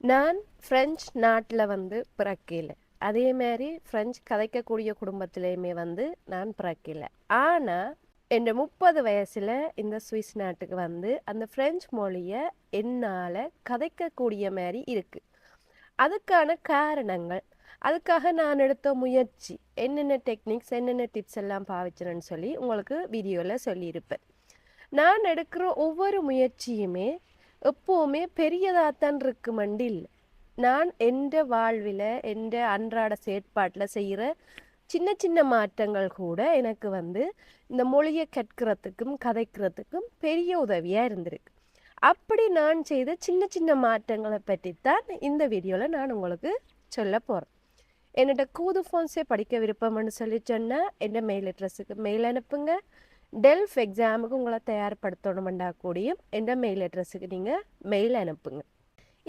நான் பிரெஞ்சு நாட்டில் பிறக்கல. அதே மாதிரி பிரெஞ்சு கதைக்கக்கூடிய குடும்பத்திலையுமே நான் பிறக்கல. ஆனால் என் 30 வயசில் இந்த சுவிஸ் நாட்டுக்கு அந்த பிரெஞ்சு மொழியை என்னால் கதைக்கக்கூடிய மாதிரி இருக்குது. அதுக்கான காரணங்கள், அதுக்காக நான் எடுத்த முயற்சி, என்னென்ன டெக்னிக்ஸ், என்னென்ன டிப்ஸ் எல்லாம் பாவிச்சிருன்னு சொல்லி உங்களுக்கு வீடியோவில் சொல்லியிருப்பேன். நான் எடுக்கிற ஒவ்வொரு முயற்சியுமே எப்போவுமே பெரியதாகத்தான் இருக்குமெண்டில், நான் எந்த வாழ்வில் எந்த அன்றாட செயற்பாட்டில் செய்கிற சின்ன சின்ன மாற்றங்கள் கூட எனக்கு இந்த மொழியை கற்கிறதுக்கும் கதைக்கிறதுக்கும் பெரிய உதவியாக இருந்திருக்கு. அப்படி நான் செய்த சின்ன சின்ன மாற்றங்களை பற்றித்தான் இந்த வீடியோவில் நான் உங்களுக்கு சொல்ல போகிறேன். என்னோட கூது ஃபோன்ஸே படிக்க விருப்பம்னு சொல்லி சொன்னால் என் மெயில் அட்ரஸுக்கு மெயில் அனுப்புங்க. டெல்ஃப் எக்ஸாமுக்கு உங்களை தயார்படுத்தணுமெண்டா கூடியும் எந்த மெயில் அட்ரஸுக்கு நீங்கள் மெயில் அனுப்புங்க.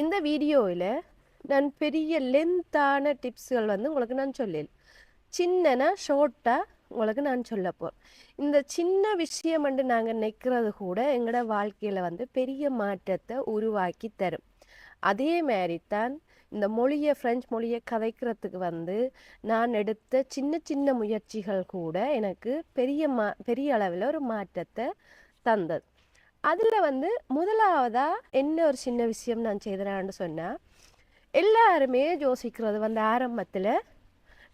இந்த வீடியோவில் நான் பெரிய லென்த்தான டிப்ஸ்கள் உங்களுக்கு நான் சொல்லல, சின்னனா ஷார்ட்டாக உங்களுக்கு நான் சொல்ல போகிறேன். இந்த சின்ன விஷயம் நாங்கள் நினைக்கிறது கூட எங்களோட வாழ்க்கையில் பெரிய மாற்றத்தை உருவாக்கி தரும். அதே மாதிரி தான் இந்த மொழியை, ஃப்ரெஞ்சு மொழியை கதைக்கிறதுக்கு நான் எடுத்த சின்ன சின்ன முயற்சிகள் கூட எனக்கு பெரிய அளவில் ஒரு மாற்றத்தை தந்தது. அதில் முதலாவதாக என்ன ஒரு சின்ன விஷயம் நான் செய்தேன்னு சொன்னால், எல்லாருமே யோசிக்கிறது ஆரம்பத்தில்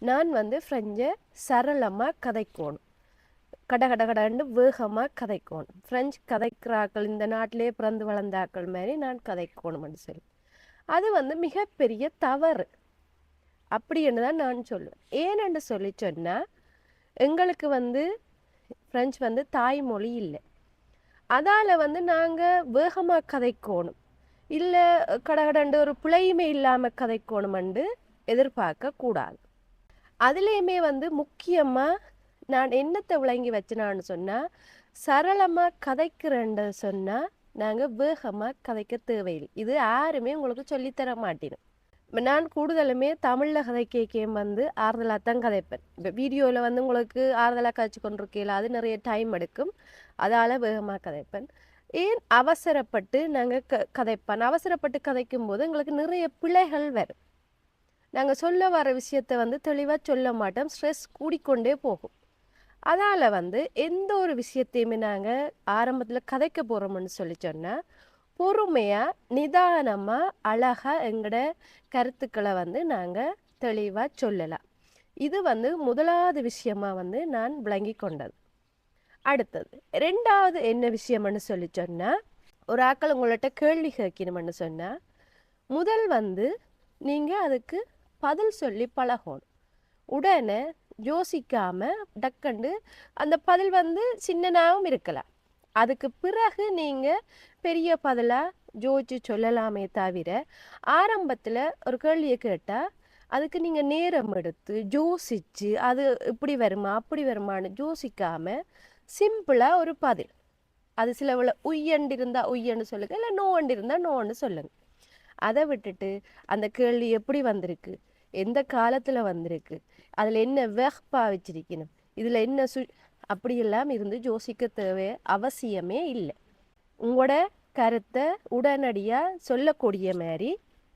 நான் ஃப்ரெஞ்சை சரளமாக கதைக்கணும், கடகடகடன்னு வேகமாக கதைக்கணும், ஃப்ரெஞ்சு கதைக்கிறாக்கள், இந்த நாட்டிலே பிறந்து வளர்ந்தாக்கள் மாதிரி நான் கதைக்கணும்னு சொல்லி. அது மிகப்பெரிய தவறு அப்படின்னு தான் நான் சொல்லுவேன். ஏனென்று சொல்லி சொன்னால், எங்களுக்கு ஃப்ரெஞ்சு தாய்மொழி இல்லை. அதால் நாங்கள் வேகமாக கதைக்கணும், இல்லை கடகடண்டு ஒரு பிழையுமே இல்லாமல் கதைக்கணுமென்று எதிர்பார்க்கக்கூடாது. அதுலேயுமே முக்கியமாக நான் என்னத்தை விளங்கி வச்சினான்னு சொன்னால், சரளமாக கதைக்கிறேன்னு சொன்னால் நாங்கள் வேகமாக கதைக்க தேவையில்லை. இது யாருமே உங்களுக்கு சொல்லித்தர மாட்டேன். நான் கூடுதலுமே தமிழில் கதைக்கேன் ஆறுதலாக தான் கதைப்பேன். இப்போ வீடியோவில் உங்களுக்கு ஆறுதலாக கதைச்சி கொண்டிருக்கையில் அது நிறைய டைம் எடுக்கும், அதால் வேகமாக கதைப்பேன். ஏன் அவசரப்பட்டு நாங்கள் கதைப்பேன், அவசரப்பட்டு கதைக்கும் போது எங்களுக்கு நிறைய பிழைகள் வரும். நாங்கள் சொல்ல வர விஷயத்தை தெளிவாக சொல்ல மாட்டோம், ஸ்ட்ரெஸ் கூடிக்கொண்டே போகும். அதால் எந்த ஒரு விஷயத்தையுமே நாங்கள் ஆரம்பத்தில் கதைக்க போகிறோம்னு சொல்லி சொன்னால், பொறுமையாக நிதானமாக அழகாக எங்களோட கருத்துக்களை நாங்கள் தெளிவாக சொல்லலாம். இது முதலாவது விஷயமாக நான் விளங்கி கொண்டது. அடுத்தது ரெண்டாவது என்ன விஷயம்னு சொல்லி சொன்னால், ஒரு ஆக்கள் உங்கள்கிட்ட கேள்வி கேட்கணும்னு சொன்னால், முதல் நீங்கள் அதுக்கு பதில் சொல்லி பழகணும். உடனே யோசிக்காமல் டக்குண்டு அந்த பதில் சின்னனாகவும் இருக்கலாம். அதுக்கு பிறகு நீங்கள் பெரிய பதிலாக யோசிச்சு சொல்லலாமே தவிர, ஆரம்பத்தில் ஒரு கேள்வியை கேட்டால் அதுக்கு நீங்கள் நேரம் எடுத்து யோசித்து அது இப்படி வருமா அப்படி வருமானு யோசிக்காமல் சிம்பிளாக ஒரு பதில், அது சிலவில் உய்யண்டு இருந்தால் உய்யன்னு சொல்லுங்கள், இல்லை நோண்டு இருந்தால் நோன்னு சொல்லுங்கள். அதை விட்டுட்டு அந்த கேள்வி எப்படி வந்திருக்கு, எந்த காலத்தில் வந்திருக்கு, அதில் என்ன வெஹ்பா வச்சிருக்கணும், இதில் என்ன அப்படியெல்லாம் இருந்து யோசிக்க தேவை அவசியமே இல்லை. உங்களோட கருத்தை உடனடியாக சொல்லக்கூடிய மாதிரி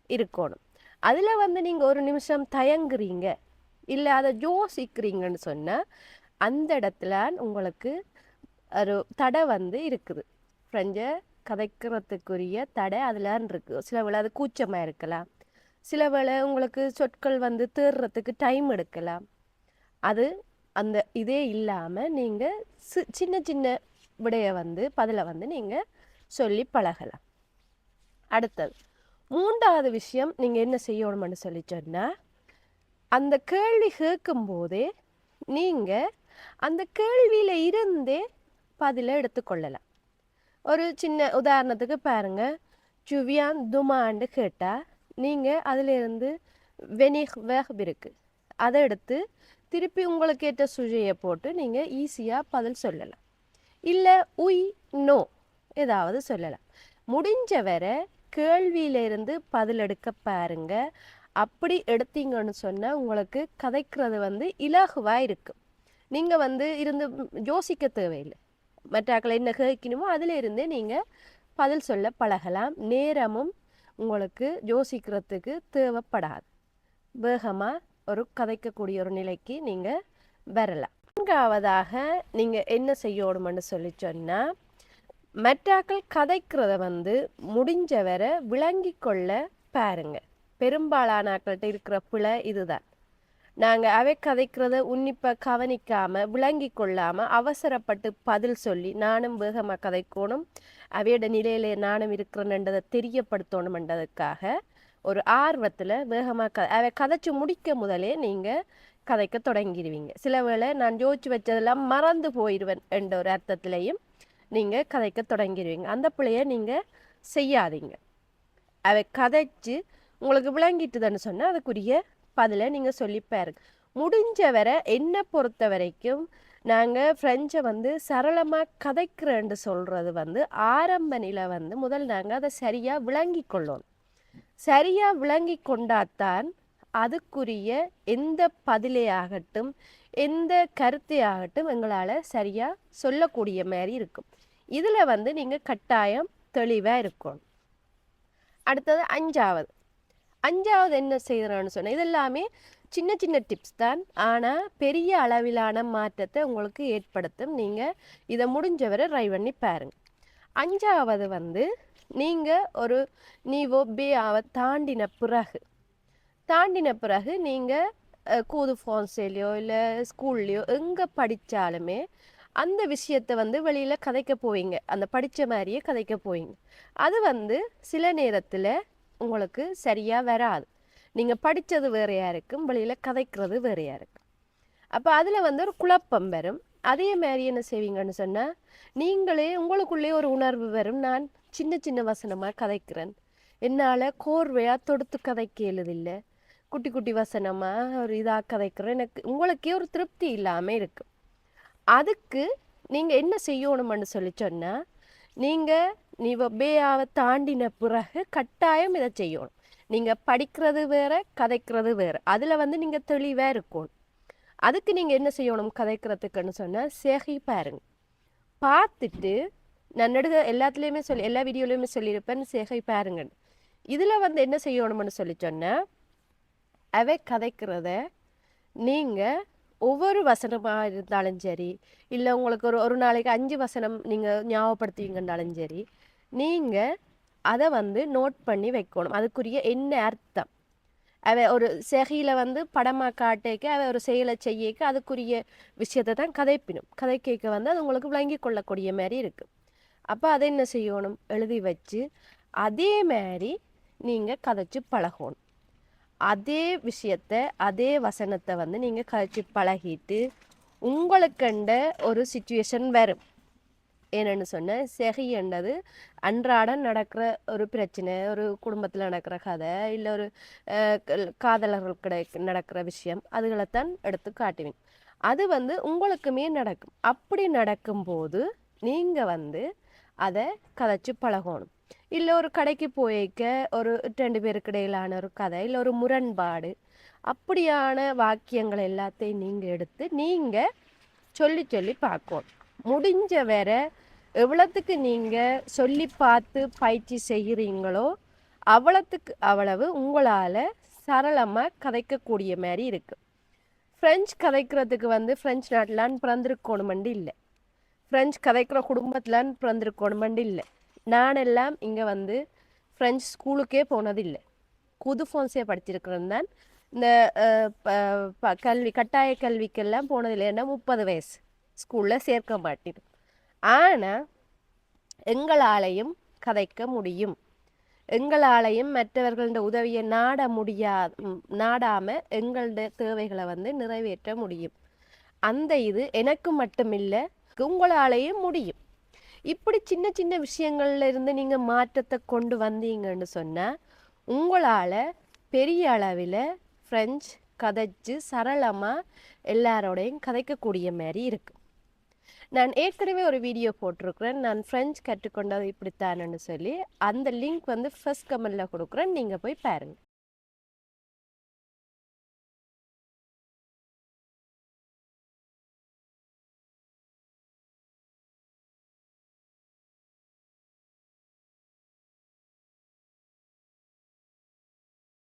இருக்கணும். அதில் நீங்கள் ஒரு நிமிஷம் தயங்குறீங்க, இல்லை அதை யோசிக்கிறீங்கன்னு சொன்னால், அந்த இடத்துல உங்களுக்கு ஒரு தடை இருக்குது. ஃப்ரெஞ்சை கதைக்கிறதுக்குரிய தடை அதில் இருக்குது. சில வேளை அது கூச்சமாக இருக்கலாம், சில வேளை உங்களுக்கு சொற்கள் தேடுறதுக்கு டைம் எடுக்கலாம். அது அந்த இதே இல்லாமல் நீங்கள் சின்ன சின்ன விடைய பதிலை நீங்கள் சொல்லி பழகலாம். அடுத்தது மூன்றாவது விஷயம் நீங்கள் என்ன செய்யணும்னு சொல்லி சொன்னால், அந்த கேள்வி கேட்கும்போதே நீங்கள் அந்த கேள்வியில் இருந்தே பதிலை எடுத்துக்கொள்ளலாம். ஒரு சின்ன உதாரணத்துக்கு பாருங்கள், ஜுவியான் துமான்னு கேட்டால் நீங்கள் அதிலிருந்து வெனிக் வேஹ் இருக்குது, அதை எடுத்து திருப்பி உங்களுக்கு ஏற்ற சுஜையை போட்டு நீங்கள் ஈஸியாக பதில் சொல்லலாம். இல்லை உய் நோ ஏதாவது சொல்லலாம். முடிஞ்ச வரை கேள்வியிலிருந்து பதில் எடுக்க பாருங்க. அப்படி எடுத்தீங்கன்னு சொன்னால் உங்களுக்கு கதைக்கிறது இலகுவாக இருக்கும். நீங்கள் இருந்து யோசிக்க தேவையில்லை, மற்றாக்களை என்ன கேட்கணுமோ அதில் இருந்தே நீங்கள் பதில் சொல்ல பழகலாம். நேரமும் உங்களுக்கு யோசிக்கிறதுக்கு தேவைப்படாது. வேகமாக ஒரு கதைக்கக்கூடிய ஒரு நிலைக்கு நீங்கள் வரலாம். நான்காவதாக நீங்கள் என்ன செய்யணும்னு சொல்லி சொன்னால், மெட்டாக்கள் கதைக்கிறத வந்து முடிஞ்ச வரை விளங்கி கொள்ள பாருங்க. பெரும்பாலான ஆக்கள்கிட்ட இருக்கிற பிழை இதுதான். நாங்கள் அவை கதைக்கிறத உன்னிப்பாக கவனிக்காமல் விளங்கி கொள்ளாமல் அவசரப்பட்டு பதில் சொல்லி நானும் வேகமாக கதைக்கணும், அவையோட நிலையிலே நானும் இருக்கிறேன்ன்றதை தெரியப்படுத்தணுமென்றதுக்காக ஒரு ஆர்வத்தில் வேகமாக அவை கதைச்சு முடிக்க முதலே நீங்கள் கதைக்க தொடங்கிடுவீங்க. சில வேளை நான் யோசிச்சு வச்சதெல்லாம் மறந்து போயிடுவேன் என்ற ஒரு அர்த்தத்திலையும் நீங்கள் கதைக்க தொடங்கிடுவீங்க. அந்த பிள்ளையை நீங்கள் செய்யாதீங்க. அவை கதைச்சு உங்களுக்கு விளங்கிட்டுதுன்னு சொன்னால் அதுக்குரிய பதிலை நீங்கள் சொல்லிப்பாருங்க. முடிஞ்ச வரை என்னை பொறுத்த வரைக்கும் நாங்கள் ஃப்ரெஞ்சை வந்து சரளமாக கதைக்கிறேன்னு சொல்கிறது வந்து ஆரம்ப நிலை வந்து முதல் நாங்கள் அதை சரியாக விளங்கி கொள்ளணும். சரியாக விளங்கி கொண்டாத்தான் அதுக்குரிய எந்த பதிலே ஆகட்டும் எந்த கருத்தை ஆகட்டும் எங்களால் சரியாக சொல்லக்கூடிய மாதிரி இருக்கும். இதில் வந்து நீங்கள் கட்டாயம் தெளிவாக இருக்கணும். அடுத்தது அஞ்சாவது என்ன செய்யறான்னு சொன்னால், இது எல்லாமே சின்ன சின்ன டிப்ஸ் தான், ஆனால் பெரிய அளவிலான மாற்றத்தை உங்களுக்கு ஏற்படுத்தும். நீங்கள் இதை முடிஞ்சவரை ட்ரை பண்ணி பாருங்க. அஞ்சாவது வந்து நீங்கள் ஒரு நீவோ பேவை தாண்டின பிறகு நீங்கள் கூது ஃபான்ஸேலையோ இல்லை ஸ்கூல்லையோ எங்கே படித்தாலுமே அந்த விஷயத்தை வந்து வெளியில் கதைக்க போவீங்க. அந்த படித்த மாதிரியே கதைக்க போவீங்க. அது வந்து சில நேரத்தில் உங்களுக்கு சரியாக வராது. நீங்கள் படித்தது வேறையாக இருக்கும், வெளியில் கதைக்கிறது வேறையாக இருக்கும். அப்போ அதில் வந்து ஒரு குழப்பம் வரும். அதே மாதிரி என்ன செய்வீங்கன்னு சொன்னால், நீங்களே உங்களுக்குள்ளே ஒரு உணர்வு வரும், நான் சின்ன சின்ன வசனமாக கதைக்கிறேன், என்னால் கோர்வையாக தொடுத்து கதைக்க எழுதில்லை, குட்டி குட்டி வசனமாக ஒரு இதாக கதைக்கிறேன், எனக்கு உங்களுக்கே ஒரு திருப்தி இல்லாமல் இருக்கும். அதுக்கு நீங்கள் என்ன செய்யணும்னு சொல்லி சொன்னால், நீங்கள் நீ பேயாவை தாண்டின பிறகு கட்டாயம் இதை செய்யணும். நீங்கள் படிக்கிறது வேறு கதைக்கிறது வேறு, அதில் வந்து நீங்கள் தெளிவாக இருக்கணும். அதுக்கு நீங்கள் என்ன செய்யணும் கதைக்கிறதுக்குன்னு சொன்னால், சேகி பாருங்க, பார்த்துட்டு நான் எல்லாத்துலேயுமே எல்லா வீடியோலையுமே சொல்லியிருப்பேன் சேகை பாருங்க. இதில் வந்து என்ன செய்யணும்னு சொல்லி சொன்னால், அவை கதைக்கிறத நீங்கள் ஒவ்வொரு வசனமாக இருந்தாலும் சரி, இல்லை உங்களுக்கு ஒரு நாளைக்கு 5 வசனம் நீங்கள் ஞாபகப்படுத்துவீங்கன்னாலும் சரி, நீங்கள் அதை வந்து நோட் பண்ணி வைக்கணும். அதுக்குரிய என்ன அர்த்தம், அவ ஒரு செகையில் வந்து படமாக காட்டேக்க அவ ஒரு செயலை செய்யக்க அதுக்குரிய விஷயத்தை தான் கதை கேட்க வந்து அது உங்களுக்கு விளங்கி கொள்ளக்கூடிய மாதிரி இருக்குது. அப்போ அதை என்ன செய்யணும், எழுதி வச்சு அதே மாதிரி நீங்கள் கதைச்சி பழகணும். அதே விஷயத்தை அதே வசனத்தை வந்து நீங்கள் கதைச்சி பழகிட்டு உங்களுக்கண்ட ஒரு சிச்சுவேஷன் வரும். என்னென்னு சொன்னால், செகைன்றது அன்றாடம் நடக்கிற ஒரு பிரச்சனை, ஒரு குடும்பத்தில் நடக்கிற கதை, இல்லை ஒரு காதலர்கள் நடக்கிற விஷயம், அதுகளைத்தான் எடுத்து காட்டுவீங்க. அது வந்து உங்களுக்குமே நடக்கும். அப்படி நடக்கும்போது நீங்கள் வந்து அதை கதைச்சி பழகணும். இல்லை ஒரு கடைக்கு போய்க்க ஒரு 2 பேருக்கு இடையிலான ஒரு கதை, இல்லை ஒரு முரண்பாடு, அப்படியான வாக்கியங்கள் எல்லாத்தையும் நீங்கள் எடுத்து நீங்கள் சொல்லி சொல்லி பார்க்கணும். முடிஞ்ச வர எவ்வளோத்துக்கு நீங்கள் சொல்லி பார்த்து பயிற்சி செய்கிறீங்களோ அவ்வளவு உங்களால் சரளமாக கதைக்கக்கூடிய மாதிரி இருக்குது. ஃப்ரெஞ்சு கதைக்கிறதுக்கு வந்து ஃப்ரெஞ்சு நாட்டிலான் பிறந்திருக்கணுமெண்டு இல்லை, ஃப்ரெஞ்சு கதைக்கிற குடும்பத்திலான் பிறந்திருக்கணுமெண்டு இல்லை. நானெல்லாம் இங்கே வந்து ஃப்ரெஞ்சு ஸ்கூலுக்கே போனதில்லை, குது ஃபான்ஸே படிச்சிருக்கிறேன் தான். இந்த கட்டாய கல்விக்கெல்லாம் போனதில்லை. ஏன்னா 30 வயசு ஸ்கூலில் சேர்க்க மாட்டேன். ஆனால் எங்களாலையும் கதைக்க முடியும், எங்களாலையும் மற்றவர்களோட உதவியை நாடாமல் எங்களோட தேவைகளை வந்து நிறைவேற்ற முடியும். அந்த இது எனக்கு மட்டுமில்லை, உங்களாலேயும் முடியும். இப்படி சின்ன சின்ன விஷயங்கள்ல இருந்து நீங்கள் மாற்றத்தை கொண்டு வந்தீங்கன்னு சொன்னால் உங்களால் பெரிய அளவில் ஃப்ரெஞ்சு கதைச்சு சரளமாக எல்லாரோடையும் கதைக்கக்கூடிய மாதிரி இருக்கும். நான் ஏற்கனவே ஒரு வீடியோ போட்டிருக்கிறேன், நான் ஃப்ரெஞ்சு கற்றுக்கொண்டது இப்படித்தானு சொல்லி. அந்த லிங்க் வந்து ஃபர்ஸ்ட் கமெண்டில் கொடுக்குறேன், நீங்கள் போய் பாருங்கள்.